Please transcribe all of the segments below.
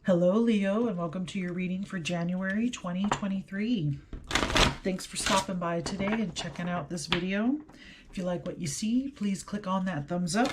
Hello, Leo, and welcome to your reading for January 2023. Thanks for stopping by today and checking out this video. If you like what you see, please click on that thumbs up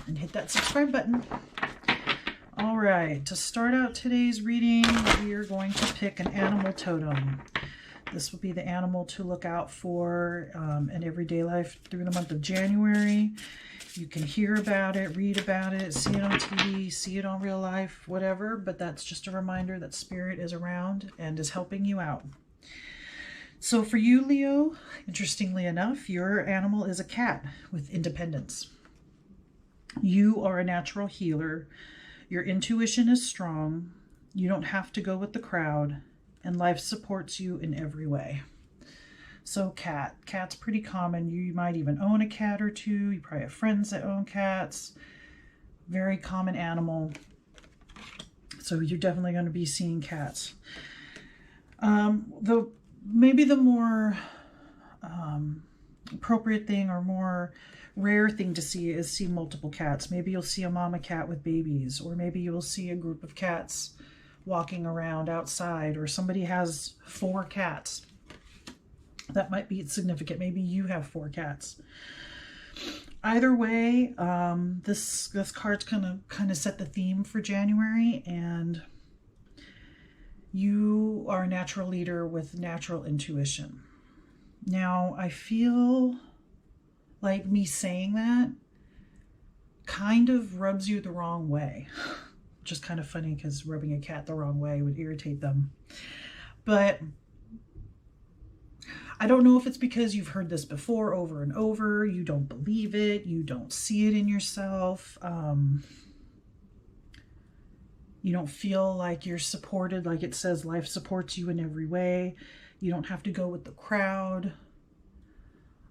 and hit that subscribe button. All right, to start out today's reading, we are going to pick an animal totem. This will be the animal to look out for in everyday life through the month of January. You can hear about it, read about it, see it on TV, see it on real life, whatever, but that's just a reminder that spirit is around and is helping you out. So for you, Leo, interestingly enough, your animal is a cat with independence. You are a natural healer. Your intuition is strong. You don't have to go with the crowd, and life supports you in every way. So cat's pretty common. You might even own a cat or two. You probably have friends that own cats. Very common animal. So you're definitely going to be seeing cats. Maybe the more appropriate thing or more rare thing to see is see multiple cats. Maybe you'll see a mama cat with babies, or maybe you will see a group of cats walking around outside, or somebody has 4 cats. That might be significant. Maybe you have 4 cats. Either way, this card's kind of set the theme for January, and you are a natural leader with natural intuition. Now, I feel like me saying that kind of rubs you the wrong way, which is kind of funny because rubbing a cat the wrong way would irritate them. But I don't know if it's because you've heard this before over and over, you don't believe it, you don't see it in yourself, you don't feel like you're supported, like it says life supports you in every way. You don't have to go with the crowd.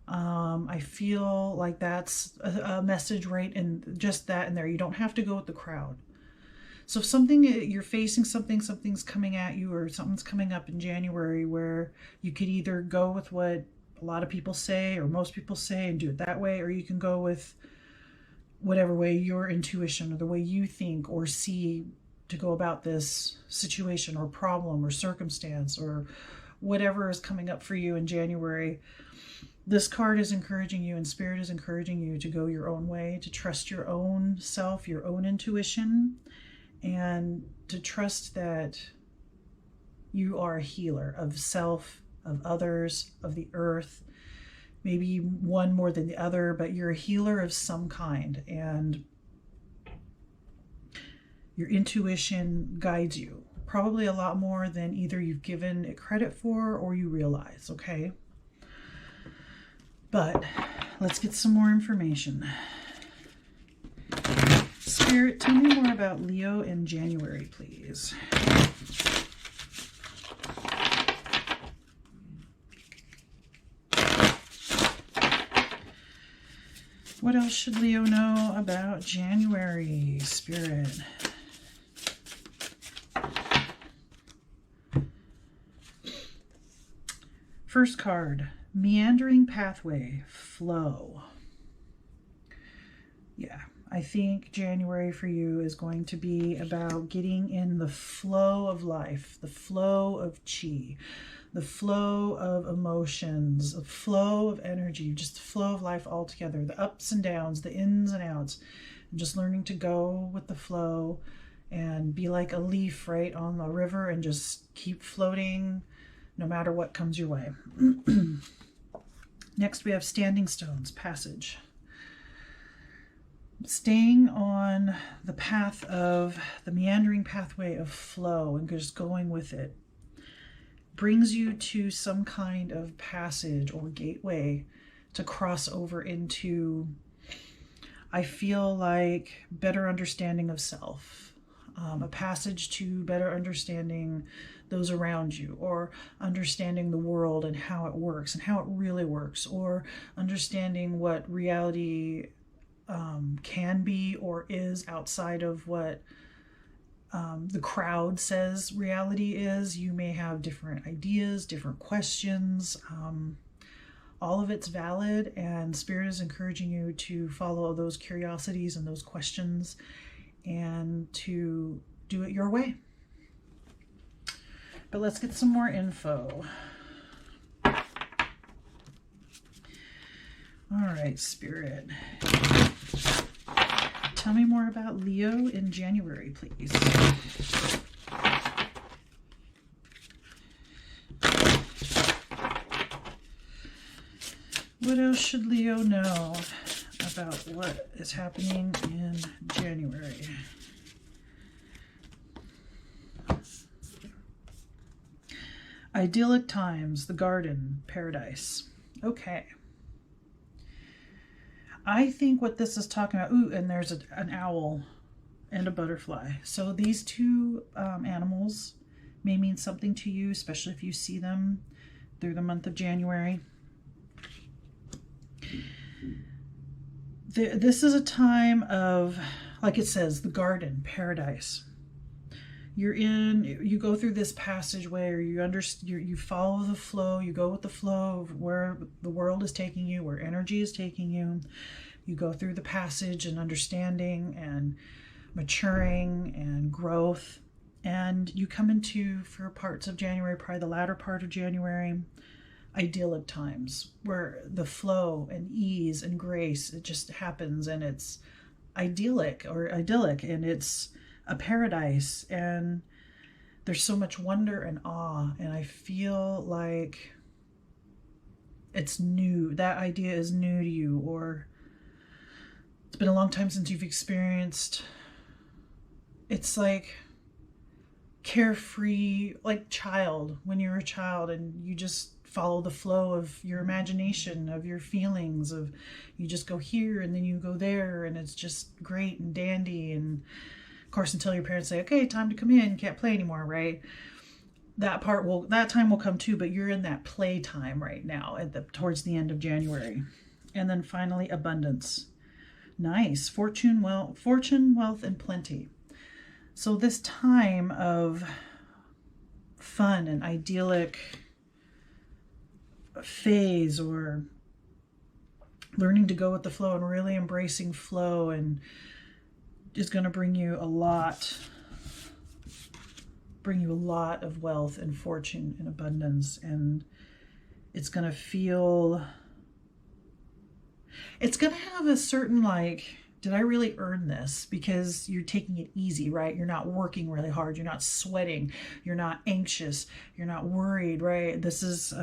I feel like that's a message right in just that in there. You don't have to go with the crowd. So if you're facing something's coming at you, or something's coming up in January where you could either go with what a lot of people say or most people say and do it that way, or you can go with whatever way your intuition or the way you think or see to go about this situation or problem or circumstance or whatever is coming up for you in January. This card is encouraging you, and spirit is encouraging you to go your own way, to trust your own self, your own intuition, and to trust that you are a healer of self, of others, of the earth. Maybe one more than the other, but you're a healer of some kind, and your intuition guides you, probably a lot more than either you've given it credit for or you realize, okay? But let's get some more information. Spirit, tell me more about Leo in January, please. What else should Leo know about January, Spirit? First card, meandering pathway, flow. Yeah. I think January for you is going to be about getting in the flow of life, the flow of chi, the flow of emotions, the flow of energy, just the flow of life altogether, the ups and downs, the ins and outs, and just learning to go with the flow and be like a leaf right on the river and just keep floating no matter what comes your way. Next, we have standing stones, passage. Staying on the path of the meandering pathway of flow and just going with it brings you to some kind of passage or gateway to cross over into, I feel like, better understanding of self, a passage to better understanding those around you, or understanding the world and how it works and how it really works, or understanding what reality can be or is outside of what the crowd says reality is. You may have different ideas, different questions. All of it's valid, and Spirit is encouraging you to follow those curiosities and those questions and to do it your way. But let's get some more info. All right, Spirit. Tell me more about Leo in January, please. What else should Leo know about what is happening in January? Idyllic times, the garden, paradise. Okay. I think what this is talking about, ooh, and there's an owl and a butterfly. So these two animals may mean something to you, especially if you see them through the month of January. This is a time of, like it says, the garden, paradise. You go through this passageway, or you follow the flow, you go with the flow of where the world is taking you, where energy is taking you. You go through the passage and understanding and maturing and growth. And you come into, for parts of January, probably the latter part of January, idyllic times where the flow and ease and grace, it just happens, and it's idyllic, and it's a paradise, and there's so much wonder and awe, and I feel like it's new. That idea is new to you, or it's been a long time since you've experienced. It's like carefree, like child, when you're a child and you just follow the flow of your imagination, of your feelings, of you just go here and then you go there, and it's just great and dandy. And of course, until your parents say, okay, time to come in, can't play anymore, right? That time will come too, but you're in that play time right now towards the end of January. And then finally, abundance. Nice. Fortune, wealth, and plenty. So this time of fun and idyllic phase, or learning to go with the flow and really embracing flow, and is going to bring you a lot of wealth and fortune and abundance. And it's going to have a certain, like, did I really earn this? Because you're taking it easy, right? You're not working really hard. You're not sweating. You're not anxious. You're not worried, right? This is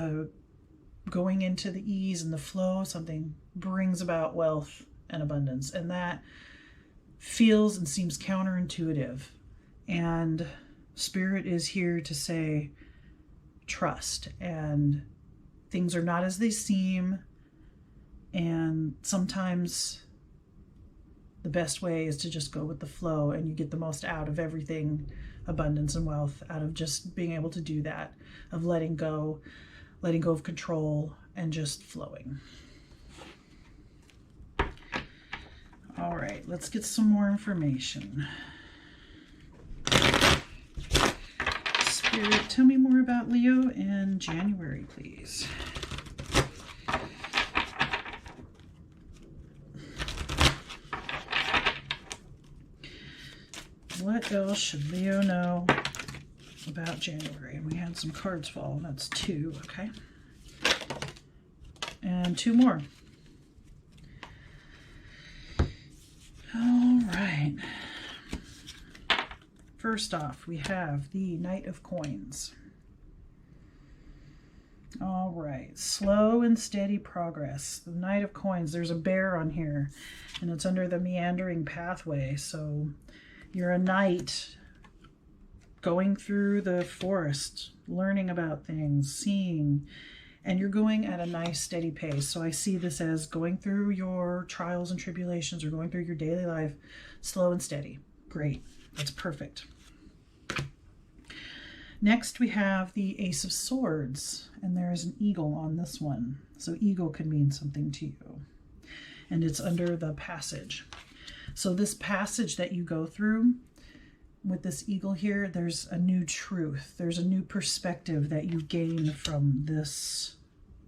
going into the ease and the flow. Something brings about wealth and abundance, and that feels and seems counterintuitive. And Spirit is here to say, trust, and things are not as they seem. And sometimes the best way is to just go with the flow, and you get the most out of everything, abundance and wealth, out of just being able to do that, of letting go of control and just flowing. All right, let's get some more information. Spirit, tell me more about Leo in January, please. What else should Leo know about January? And we had some cards fall, and that's 2, okay? And 2 more. All right. First off, we have the Knight of Coins. All right, slow and steady progress. The Knight of Coins, there's a bear on here, and it's under the meandering pathway. So you're a knight going through the forest, learning about things, seeing, and you're going at a nice steady pace. So I see this as going through your trials and tribulations, or going through your daily life, slow and steady. Great, that's perfect. Next we have the Ace of Swords, and there is an eagle on this one. So eagle could mean something to you, and it's under the passage. So this passage that you go through with this eagle here, there's a new truth. There's a new perspective that you gain from this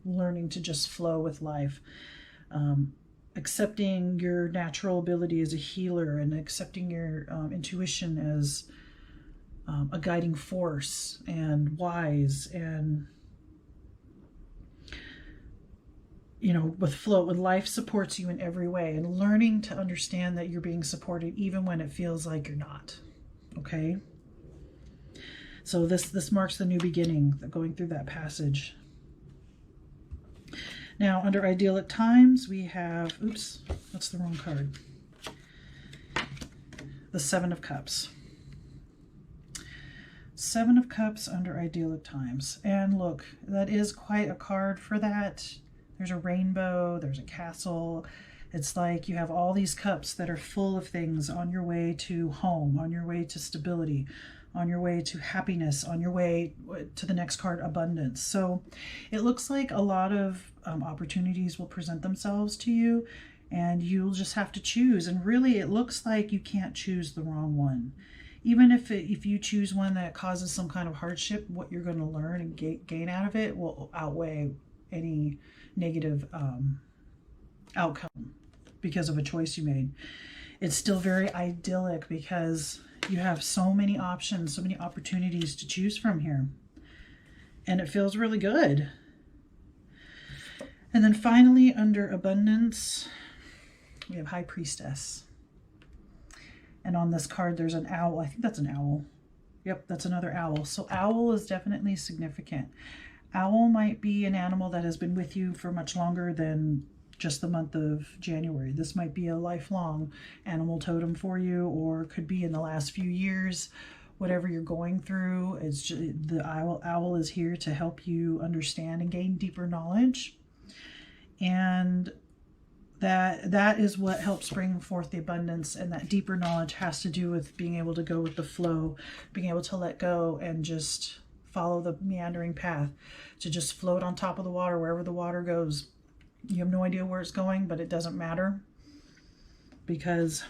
learning to just flow with life. Accepting your natural ability as a healer, and accepting your intuition as a guiding force and wise, and you know, with flow, when life supports you in every way, and learning to understand that you're being supported even when it feels like you're not. Okay, so this marks the new beginning, going through that passage. Now under idyllic times we have, oops, that's the wrong card, the Seven of Cups. Seven of Cups under idyllic times. And look, that is quite a card for that. There's a rainbow, there's a castle. It's like you have all these cups that are full of things on your way to home, on your way to stability, on your way to happiness, on your way to the next card, abundance. So it looks like a lot of opportunities will present themselves to you, and you'll just have to choose. And really, it looks like you can't choose the wrong one. Even if you choose one that causes some kind of hardship, what you're going to learn and gain out of it will outweigh any negative outcome because of a choice you made. It's still very idyllic because you have so many options, so many opportunities to choose from here. And it feels really good. And then finally, under abundance, we have High Priestess. And on this card, there's an owl. I think that's an owl. Yep, that's another owl. So owl is definitely significant. Owl might be an animal that has been with you for much longer than just the month of January. This might be a lifelong animal totem for you, or could be in the last few years. Whatever you're going through, it's just, the owl is here to help you understand and gain deeper knowledge. And that is what helps bring forth the abundance, and that deeper knowledge has to do with being able to go with the flow, being able to let go and just follow the meandering path, to just float on top of the water wherever the water goes. You have no idea where it's going, but it doesn't matter because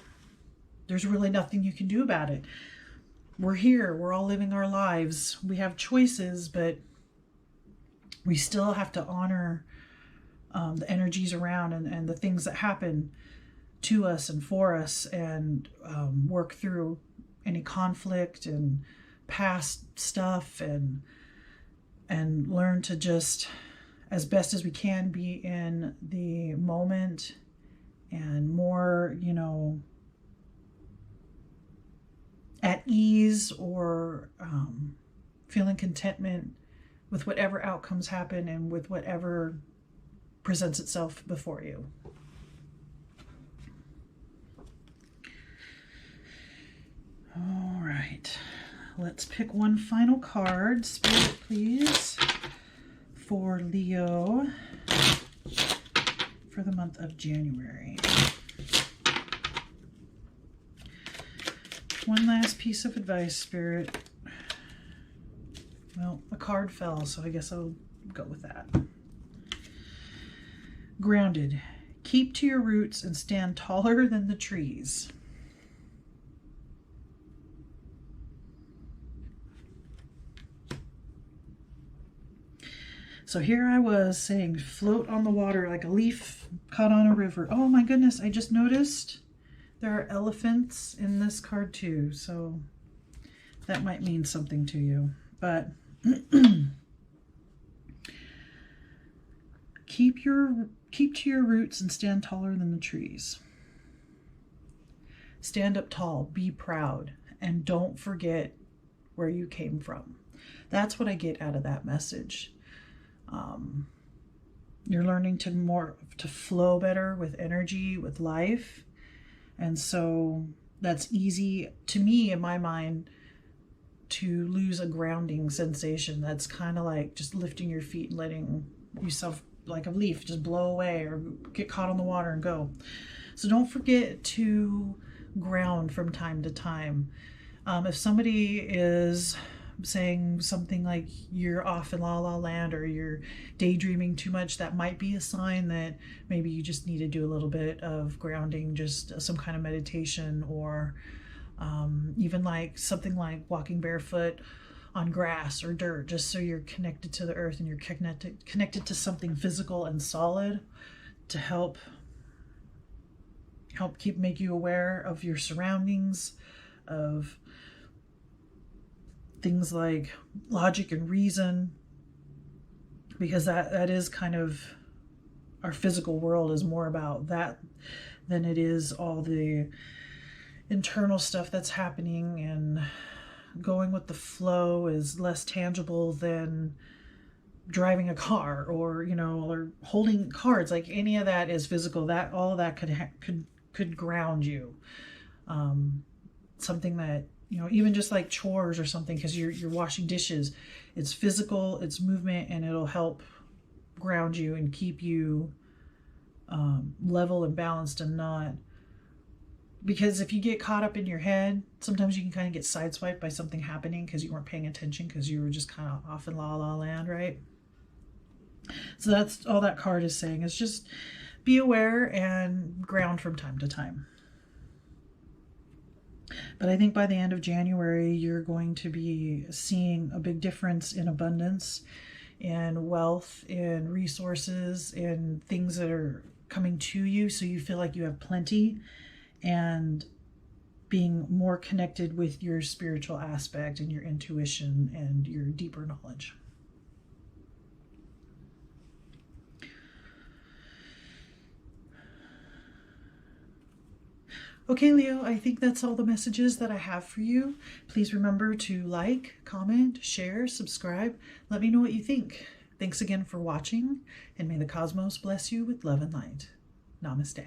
there's really nothing you can do about it. We're here, we're all living our lives, we have choices, but we still have to honor the energies around and the things that happen to us and for us, and work through any conflict and past stuff, and learn to just, as best as we can, be in the moment and more, you know, at ease, or feeling contentment with whatever outcomes happen and with whatever presents itself before you. All right, let's pick one final card, Spirit, please, for Leo for the month of January. One last piece of advice, Spirit. Well, a card fell, so I guess I'll go with that. Grounded. Keep to your roots and stand taller than the trees. So here I was saying float on the water like a leaf caught on a river. Oh my goodness, I just noticed there are elephants in this card too. So that might mean something to you. But keep to your roots and stand taller than the trees. Stand up tall, be proud, and don't forget where you came from. That's what I get out of that message. You're learning to flow better with energy, with life. And so that's easy to me, in my mind, to lose a grounding sensation. That's kind of like just lifting your feet and letting yourself, like a leaf, just blow away or get caught on the water and go. So don't forget to ground from time to time. If somebody is saying something like you're off in la la land or you're daydreaming too much, that might be a sign that maybe you just need to do a little bit of grounding, just some kind of meditation, or even like something like walking barefoot on grass or dirt, just so you're connected to the earth and you're connected to something physical and solid to help make you aware of your surroundings, of things like logic and reason, because that is kind of, our physical world is more about that than it is all the internal stuff that's happening, and going with the flow is less tangible than driving a car, or, you know, or holding cards. Like any of that is physical. That all of that could ground you. Something that, you know, even just like chores or something, because you're washing dishes, it's physical, it's movement, and it'll help ground you and keep you level and balanced, and not, because if you get caught up in your head, sometimes you can kind of get sideswiped by something happening because you weren't paying attention, because you were just kind of off in la la land, right? So that's all that card is saying, is just be aware and ground from time to time. But I think by the end of January, you're going to be seeing a big difference in abundance, in wealth, in resources, in things that are coming to you, so you feel like you have plenty, and being more connected with your spiritual aspect and your intuition and your deeper knowledge. Okay, Leo, I think that's all the messages that I have for you. Please remember to like, comment, share, subscribe. Let me know what you think. Thanks again for watching, and may the cosmos bless you with love and light. Namaste.